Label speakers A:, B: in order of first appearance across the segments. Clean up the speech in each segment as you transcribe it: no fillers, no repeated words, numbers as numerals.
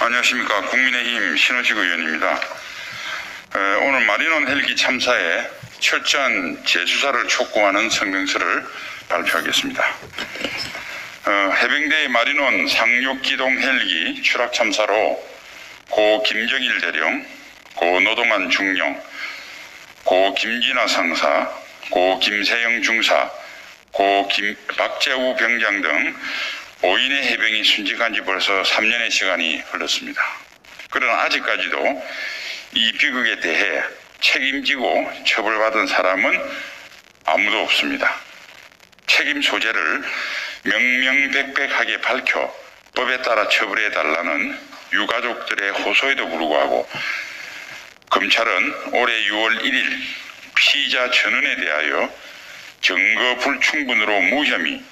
A: 안녕하십니까. 국민의힘 신호식 의원입니다. 오늘 마리논 헬기 참사에 철저한 재수사를 촉구하는 성명서를 발표하겠습니다. 해병대의 마리논 상륙기동 헬기 추락 참사로 고 김정일 대령, 고 노동환 중령, 고 김진아 상사, 고 김세영 중사, 고 박재우 병장 등 5인의 해병이 순직한 지 벌써 3년의 시간이 흘렀습니다. 그러나 아직까지도 이 비극에 대해 책임지고 처벌받은 사람은 아무도 없습니다. 책임 소재를 명명백백하게 밝혀 법에 따라 처벌해달라는 유가족들의 호소에도 불구하고 검찰은 올해 6월 1일 피의자 전원에 대하여 증거 불충분으로 무혐의,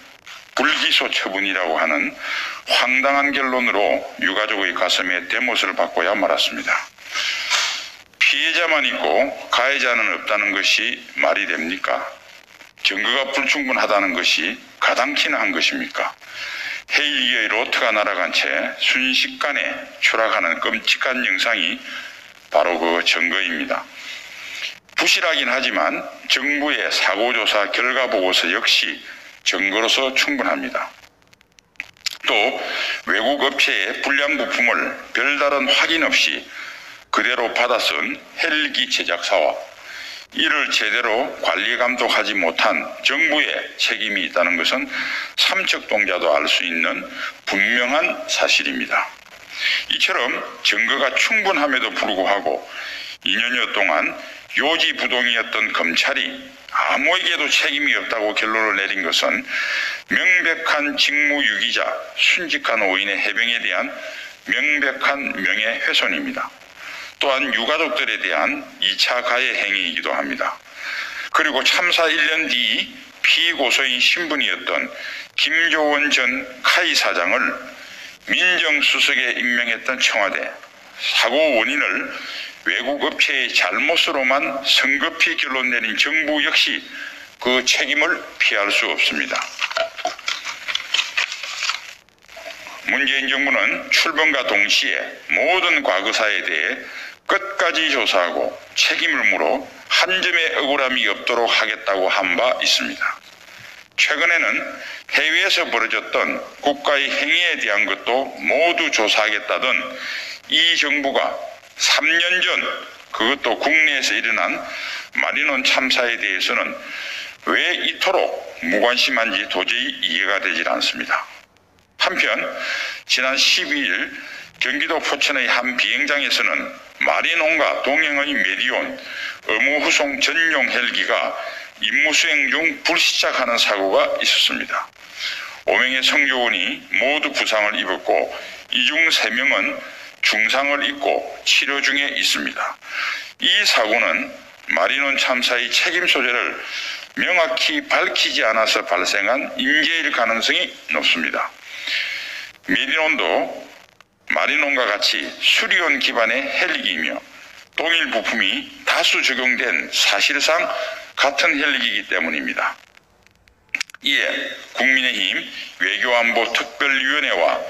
A: 불기소 처분이라고 하는 황당한 결론으로 유가족의 가슴에 대못을 받고야 말았습니다. 피해자만 있고 가해자는 없다는 것이 말이 됩니까? 증거가 불충분하다는 것이 가당키나 한 것입니까? 헬기의 로트가 날아간 채 순식간에 추락하는 끔찍한 영상이 바로 그 증거입니다. 부실하긴 하지만 정부의 사고조사 결과보고서 역시 증거로서 충분합니다. 또 외국 업체의 불량 부품을 별다른 확인 없이 그대로 받아 쓴 헬기 제작사와 이를 제대로 관리 감독하지 못한 정부의 책임이 있다는 것은 삼척동자도 알 수 있는 분명한 사실입니다. 이처럼 증거가 충분함에도 불구하고 2년여 동안 요지부동이었던 검찰이 아무에게도 책임이 없다고 결론을 내린 것은 명백한 직무유기자, 순직한 5인의 해병에 대한 명백한 명예훼손입니다. 또한 유가족들에 대한 2차 가해 행위이기도 합니다. 그리고 참사 1년 뒤 피고소인 신분이었던 김조원 전 카이 사장을 민정수석에 임명했던 청와대, 사고 원인을 외국 업체의 잘못으로만 성급히 결론 내린 정부 역시 그 책임을 피할 수 없습니다. 문재인 정부는 출범과 동시에 모든 과거사에 대해 끝까지 조사하고 책임을 물어 한 점의 억울함이 없도록 하겠다고 한 바 있습니다. 최근에는 해외에서 벌어졌던 국가의 행위에 대한 것도 모두 조사하겠다던 이 정부가 3년 전 그것도 국내에서 일어난 마리논 참사에 대해서는 왜 이토록 무관심한지 도저히 이해가 되질 않습니다. 한편 지난 12일 경기도 포천의 한 비행장에서는 마리논과 동행의 메디온 어무후송 전용 헬기가 임무수행 중 불시착하는 사고가 있었습니다. 5명의 성조원이 모두 부상을 입었고 이 중 3명은 중상을 입고 치료 중에 있습니다. 이 사고는 마리논 참사의 책임 소재를 명확히 밝히지 않아서 발생한 인재일 가능성이 높습니다. 메디논도 마리논과 같이 수리온 기반의 헬기이며 동일 부품이 다수 적용된 사실상 같은 헬기이기 때문입니다. 이에 국민의힘 외교안보특별위원회와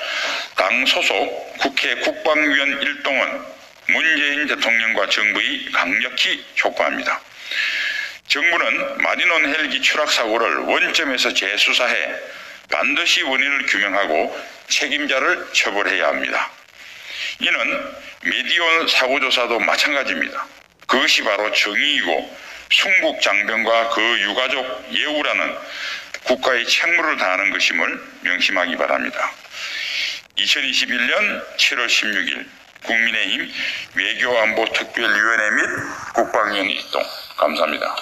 A: 당 소속 국회 국방위원 일동은 문재인 대통령과 정부의 강력히 촉구합니다. 정부는 마리논 헬기 추락 사고를 원점에서 재수사해 반드시 원인을 규명하고 책임자를 처벌해야 합니다. 이는 메디온 사고조사도 마찬가지입니다. 그것이 바로 정의이고 순국장병과 그 유가족 예우라는 국가의 책무를 다하는 것임을 명심하기 바랍니다. 2021년 7월 16일 국민의힘 외교안보특별위원회 및 국방위원 일동 감사합니다.